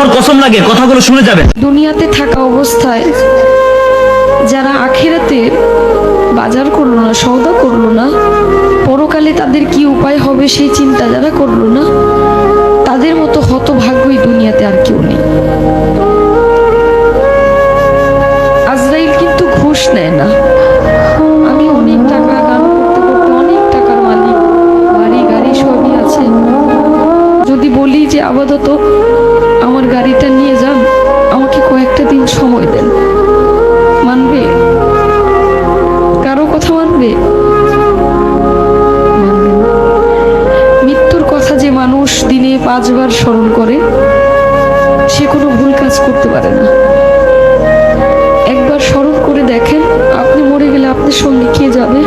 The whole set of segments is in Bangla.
আল্লাহর কসম লাগে, কথাগুলো শুনে যাবেন। দুনিয়াতে থাকা অবস্থায় যারা আখিরাতে বাজার করলো না, সওদা করলো না, পরকালে তাদের কি উপায় হবে সেই চিন্তা যারা করলো না, তাদের মতো হতভাগ্যই দুনিয়াতে আর কেউ নেই। আজরাইল কিন্তু ঘুষ নেয় না। আমি অনেক টাকা গান করতে করতে অনেক টাকার মালিক, বাড়ি গাড়ি সবই আছে, যদি বলি যে আপাতত আমার গাড়িটা নিয়ে যান, আমাকে কয়েকটা দিন সময় দেন, মানবে? কারো কথা মানবে? মৃত্যুর কথা যে মানুষ দিনে 5 বার স্মরণ করে, সে কোনো ভুল কাজ করতে পারে না। একবার স্মরণ করে দেখেন, আপনি মরে গেলে আপনার সঙ্গে কে যাবে?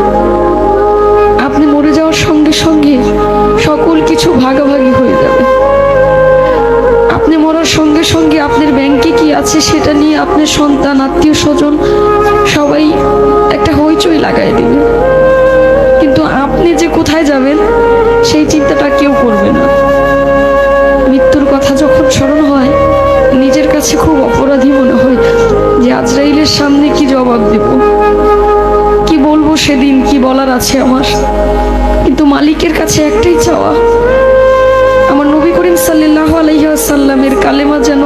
আপনি মরে যাওয়ার সঙ্গে সঙ্গে সকল কিছু ভাগাভাগি হয়ে যাবে। আপনি মরার সঙ্গে সঙ্গে আপনার ব্যাংকে কি আছে সেটা নিয়ে আপনার সন্তান, আত্মীয় স্বজন সবাই একটা হইচই লাগাই দিবে, কিন্তু আপনি যে কোথায় যাবেন সেই চিন্তাটা কেউ করবে না। মৃত্যুর কথা যখন স্মরণ হয়, নিজের কাছে খুব অপরাধী মনে হয় যে আজরাইলের সামনে কি জবাব দেব, কি বলবো সেদিন, কি বলার আছে আমার। কিন্তু মালিকের কাছে একটাই চাওয়া, আমার নবী করিম সাল্লাল্লাহু আলাইহি ওয়াসাল্লামের কালেমা যেন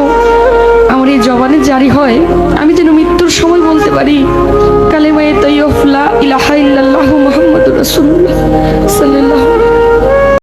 আমার এই জবানে জারি হয়, আমি যেন মৃত্যুর সময় বলতে পারি কালেমায়ে তাইয়্যিবা লা ইলাহা ইল্লাল্লাহু মুহাম্মাদুর রাসূলুল্লাহ সাল্লাল্লাহু